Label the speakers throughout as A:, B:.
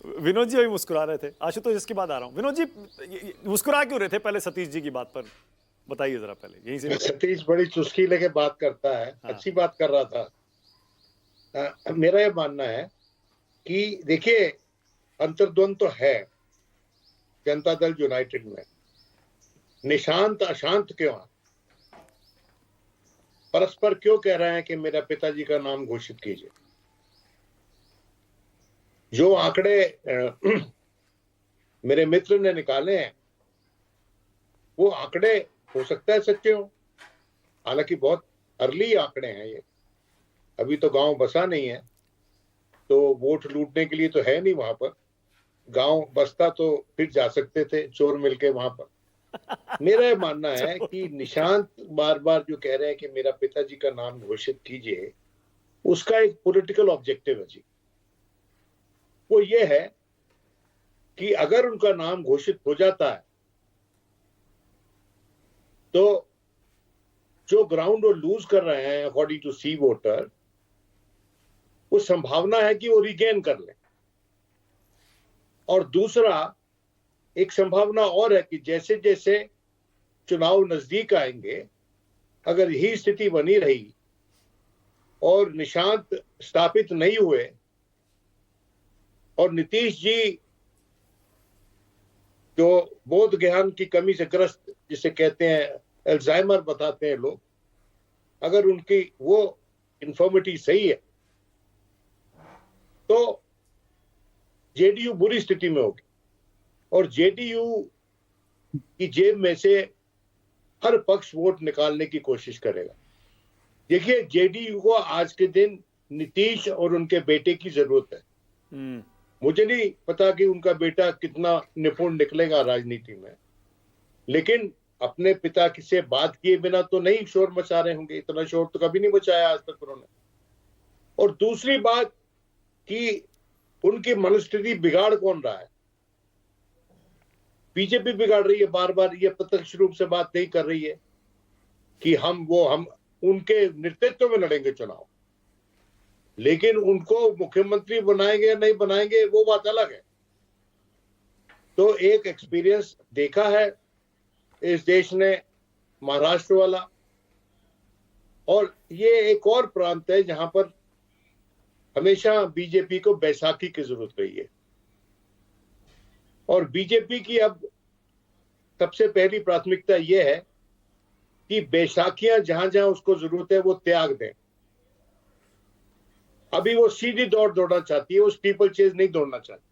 A: विनोद जी अभी मुस्कुरा रहे थे, आशुतोष इसके बाद आ रहा हूँ। विनोद जी मुस्कुरा क्यों रहे थे पहले सतीश जी की बात पर, बताइए जरा पहले यहीं से।
B: सतीश बड़ी चुस्की लेके बात करता है,
A: हाँ।
B: अच्छी बात कर रहा था। मेरा ये मानना है कि देखिए, अंतर्द्वंद तो है जनता दल यूनाइटेड में। निशांत अशांत क्यों है? परस्पर क्यों कह रहे हैं कि मेरा पिताजी का नाम घोषित कीजिए? जो आंकड़े मेरे मित्र ने निकाले हैं, वो आंकड़े हो सकता है सच्चे हो, हालांकि बहुत अर्ली आंकड़े हैं ये, अभी तो गांव बसा नहीं है, तो वोट लूटने के लिए तो है नहीं वहां पर। गांव बसता तो फिर जा सकते थे चोर मिलके वहां पर। मेरा ये मानना है कि निशांत बार बार जो कह रहे हैं कि मेरा पिताजी का नाम घोषित कीजिए, उसका एक पॉलिटिकल ऑब्जेक्टिव है जी। वो ये है कि अगर उनका नाम घोषित हो जाता है तो जो ग्राउंड वो लूज कर रहे हैं अकॉर्डिंग टू सी वोटर, वो संभावना है कि वो रिगेन कर लें। और दूसरा, एक संभावना और है कि जैसे जैसे चुनाव नजदीक आएंगे, अगर यही स्थिति बनी रही और निशांत स्थापित नहीं हुए और नीतीश जी जो बोध ज्ञान की कमी से ग्रस्त, जिसे कहते हैं अल्जाइमर बताते हैं लोग, अगर उनकी वो इन्फॉर्मिटी सही है तो जेडीयू बुरी स्थिति में होगी और जेडीयू की जेब में से हर पक्ष वोट निकालने की कोशिश करेगा। देखिए, जेडीयू को आज के दिन नीतीश और उनके बेटे की जरूरत है। मुझे नहीं पता कि उनका बेटा कितना निपुण निकलेगा राजनीति में, लेकिन अपने पिता से बात किए बिना तो नहीं शोर मचा रहे होंगे। इतना शोर तो कभी नहीं मचाया आज तक उन्होंने। और दूसरी बात कि उनकी मनस्थिति बिगाड़ कौन रहा है? बीजेपी बिगाड़ रही है। बार बार ये प्रत्यक्ष रूप से बात नहीं कर रही है कि हम उनके नेतृत्व में लड़ेंगे चुनाव, लेकिन उनको मुख्यमंत्री बनाएंगे या नहीं बनाएंगे वो बात अलग है। तो एक एक्सपीरियंस देखा है इस देश ने, महाराष्ट्र वाला, और ये एक और प्रांत है जहां पर हमेशा बीजेपी को बैसाखी की जरूरत रही है। और बीजेपी की अब सबसे पहली प्राथमिकता यह है कि बैसाखियां जहां जहां उसको जरूरत है वो त्याग दें। अभी वो सीधी दौड़ दौड़ना चाहती है, वो स्टीपल चेज नहीं दौड़ना चाहती।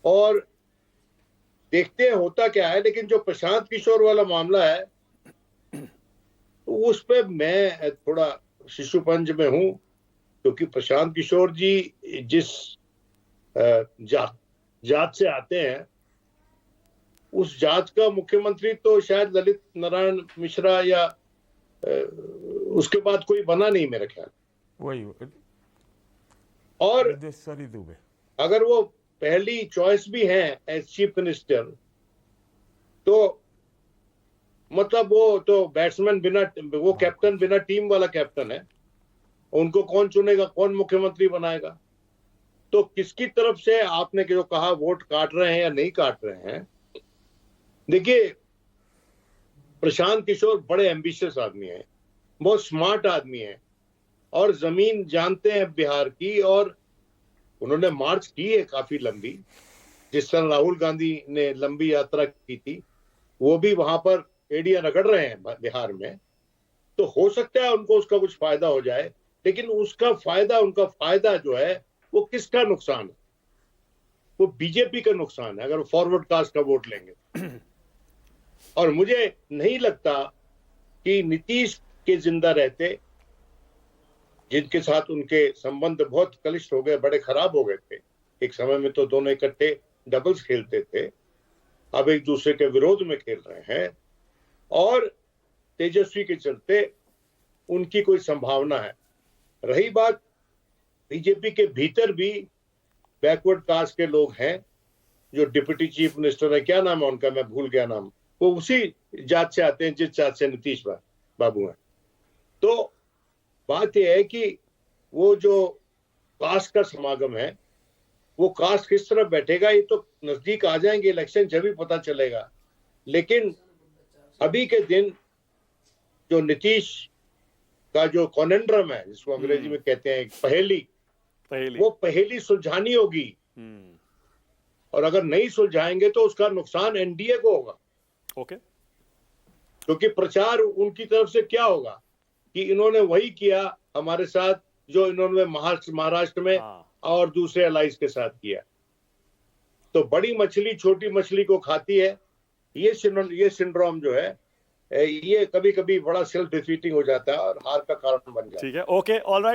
B: और देखते हैं होता क्या है। लेकिन जो प्रशांत किशोर वाला मामला है, तो उस पर मैं थोड़ा शिशुपंज में हूं, क्योंकि प्रशांत किशोर जी जिस जात से आते हैं, उस जात का मुख्यमंत्री तो शायद ललित नारायण मिश्रा या उसके बाद कोई बना नहीं मेरे ख्याल।
C: वही
B: और
C: सरी दुबे
B: अगर वो पहली चॉइस भी है एज चीफ मिनिस्टर, तो मतलब वो तो बैट्समैन बिना, वो कैप्टन बिना टीम वाला कैप्टन है। उनको कौन चुनेगा, कौन मुख्यमंत्री बनाएगा? तो किसकी तरफ से आपने जो कहा वोट काट रहे हैं या नहीं काट रहे हैं, देखिए प्रशांत किशोर बड़े एम्बिशियस आदमी हैं, बहुत स्मार्ट आदमी हैं और जमीन जानते हैं बिहार की। और उन्होंने मार्च की है काफी लंबी, जिस तरह राहुल गांधी ने लंबी यात्रा की थी, वो भी वहां पर एड़ियां रगड़ रहे हैं बिहार में। तो हो सकता है उनको उसका कुछ फायदा हो जाए, लेकिन उनका फायदा जो है वो किसका नुकसान है? वो बीजेपी का नुकसान है, अगर फॉरवर्ड कास्ट का वोट लेंगे। और मुझे नहीं लगता कि नीतीश के जिंदा रहते, जिनके साथ उनके संबंध बहुत कलिष्ठ हो गए, बड़े खराब हो गए थे, एक समय में तो दोनों इकट्ठे डबल्स खेलते थे, अब एक दूसरे के विरोध में खेल रहे हैं। और तेजस्वी के चलते उनकी कोई संभावना है। रही बात, बीजेपी के भीतर भी बैकवर्ड कास्ट के लोग हैं जो डिप्टी चीफ मिनिस्टर है, क्या नाम है उनका, मैं भूल गया नाम, वो उसी जात से आते हैं जिस जात से नीतीश बाबू हैं। तो बात यह है कि वो जो कास्ट का समागम है, वो कास्ट किस तरह बैठेगा ये तो नजदीक आ जाएंगे इलेक्शन जब भी पता चलेगा। लेकिन अभी के दिन जो नीतीश का जो कॉनेंड्रम है, जिसको अंग्रेजी में कहते हैं पहेली, वो पहेली सुलझानी होगी, और अगर नहीं सुलझाएंगे तो उसका नुकसान एनडीए को होगा।
A: ओके।
B: क्योंकि प्रचार उनकी तरफ से क्या होगा कि इन्होंने वही किया हमारे साथ जो इन्होंने महाराष्ट्र में और दूसरे अलाइज के साथ किया। तो बड़ी मछली छोटी मछली को खाती है, ये सिंड्रोम जो है ये कभी कभी बड़ा सेल्फ डिफीटिंग हो जाता है और हार का कारण बन जाता है।
A: ठीक है, ओके, ऑलराइट।